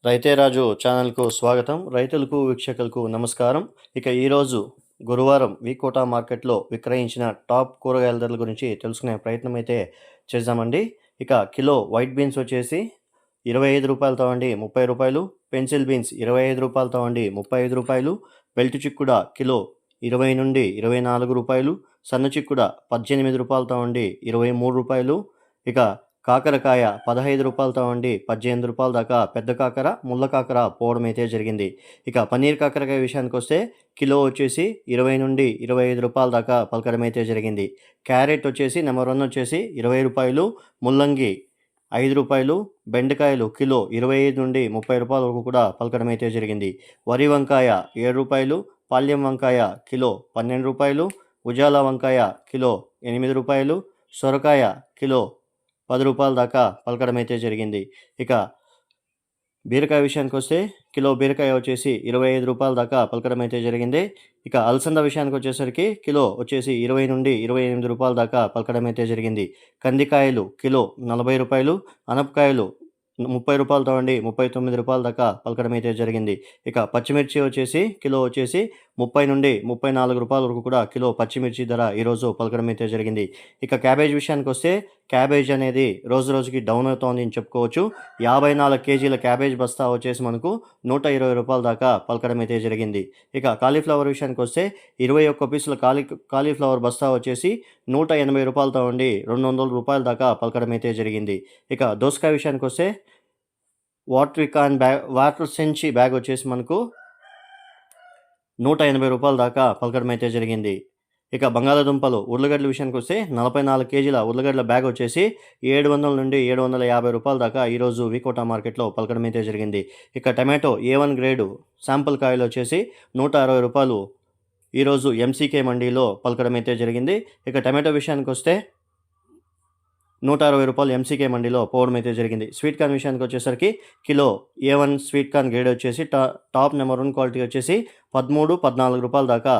రైతే రాజు ఛానల్కు స్వాగతం. రైతులకు వీక్షకులకు నమస్కారం. ఇక ఈరోజు గురువారం వీకోటా మార్కెట్లో విక్రయించిన టాప్ కూరగాయల ధరల గురించి తెలుసుకునే ప్రయత్నం అయితే చేద్దామండి. ఇక కిలో వైట్ బీన్స్ వచ్చేసి రూ. 25తో అండి 30 పెన్సిల్ బీన్స్ రూ. 25తో అండి 35 బెల్ట్ చిక్కుడ కిలో 20 నుండి రూ. 24 సన్న చిక్కుడ 18 అండి 23 ఇక కాకరకాయ 15 రూపాయలతో అండి 18 రూపాయల దాకా పెద్ద కాకర ముళ్ళ కాకర పోవడం అయితే జరిగింది. ఇక పన్నీర్ కాకరకాయ విషయానికి వస్తే కిలో వచ్చేసి 20 నుండి 25 రూపాయల దాకా పలకడం అయితే జరిగింది. క్యారెట్ వచ్చేసి నెంబర్ 1 వచ్చేసి 20 రూపాయలు, ముల్లంగి 5 రూపాయలు, బెండకాయలు కిలో 25 నుండి 30 రూపాయల వరకు కూడా పలకడం అయితే జరిగింది. వరి వంకాయ 7 రూపాయలు, పాల్యం వంకాయ కిలో 12 రూపాయలు, ఉజాలా వంకాయ కిలో 8 రూపాయలు, సొరకాయ కిలో 10 రూపాయల దాకా పలకడం అయితే జరిగింది. ఇక బీరకాయ విషయానికి వస్తే కిలో బీరకాయ వచ్చేసి 25 రూపాయల దాకా పలకడం అయితే జరిగింది. ఇక అలసంద విషయానికి వచ్చేసరికి కిలో వచ్చేసి 20 నుండి 28 రూపాయల దాకా పలకడం అయితే జరిగింది. కందికాయలు కిలో 40 రూపాయలు, అనపకాయలు 30 రూపాయలతో అండి 39 రూపాయల దాకా పలకడం అయితే జరిగింది. ఇక పచ్చిమిర్చి వచ్చేసి కిలో వచ్చేసి 30 నుండి 34 రూపాయల వరకు కూడా కిలో పచ్చిమిర్చి ధర ఈరోజు పలకడం అయితే జరిగింది. ఇక క్యాబేజ్ విషయానికి వస్తే క్యాబేజ్ అనేది రోజు రోజుకి డౌన్ అవుతోంది అని చెప్పుకోవచ్చు. 54 కేజీల క్యాబేజ్ బస్తా వచ్చేసి మనకు 120 రూపాయల దాకా పలకడం అయితే జరిగింది. ఇక కాలీఫ్లవర్ విషయానికి వస్తే 21 పీసుల కాలీఫ్లవర్ బస్తా వచ్చేసి 180 రూపాయలతో ఉండి 200 రూపాయల దాకా పలకడం అయితే జరిగింది. ఇక దోసకాయ విషయానికి వస్తే వాటర్ సెంచి బ్యాగ్ వచ్చేసి మనకు 180 రూపాయల దాకా పలకడం అయితే జరిగింది. ఇక బంగాళాదుంపలు ఉర్లగడ్డల విషయానికి వస్తే 44 కేజీల ఉర్లగడ్డల బ్యాగ్ వచ్చేసి 700 నుండి 750 రూపాయల దాకా ఈరోజు వీకోటా మార్కెట్లో పలకడం అయితే జరిగింది. ఇక టమాటో A1 గ్రేడు శాంపుల్ కాయలు వచ్చేసి 160 రూపాయలు ఈరోజు ఎంసీకే మండీలో పలకడం అయితే జరిగింది. ఇక టమాటో విషయానికి వస్తే 160 రూపాయలు ఎంసీకే మండీలో పోవడం అయితే జరిగింది. స్వీట్ కార్న్ విషయానికి వచ్చేసరికి kilo A1 sweet corn grade వచ్చేసి టాప్ నెంబర్ 1 క్వాలిటీ వచ్చేసి 13-14 రూపాయల దాకా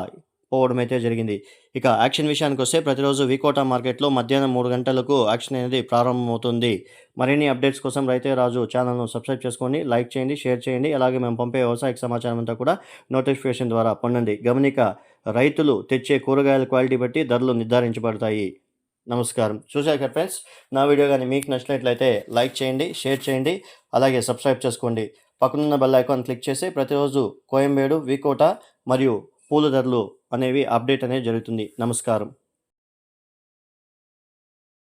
పోవడం అయితే జరిగింది. ఇక యాక్షన్ విషయానికి వస్తే ప్రతిరోజు వీకోటా మార్కెట్లో మధ్యాహ్నం 3 గంటలకు యాక్షన్ అనేది ప్రారంభమవుతుంది. మరిన్ని అప్డేట్స్ కోసం రైతే రాజు ఛానల్ను సబ్స్క్రైబ్ చేసుకోండి, లైక్ చేయండి, షేర్ చేయండి. అలాగే మేము పంపే వ్యవసాయ సమాచారం అంతా కూడా నోటిఫికేషన్ ద్వారా పొందండి. గమనిక, రైతులు తెచ్చే కూరగాయల క్వాలిటీ బట్టి ధరలు నిర్ధారించబడతాయి. నమస్కారం. చూశారు కదా ఫ్రెండ్స్, నా వీడియో కానీ మీకు నచ్చినట్లయితే లైక్ చేయండి, షేర్ చేయండి, అలాగే సబ్స్క్రైబ్ చేసుకోండి. పక్కనున్న బెల్ ఐకాన్ క్లిక్ చేసి ప్రతిరోజు కోయంబేడు, వీకోటా మరియు పూల ధరలు అనేవి అప్డేట్ అనేది జరుగుతుంది. నమస్కారం.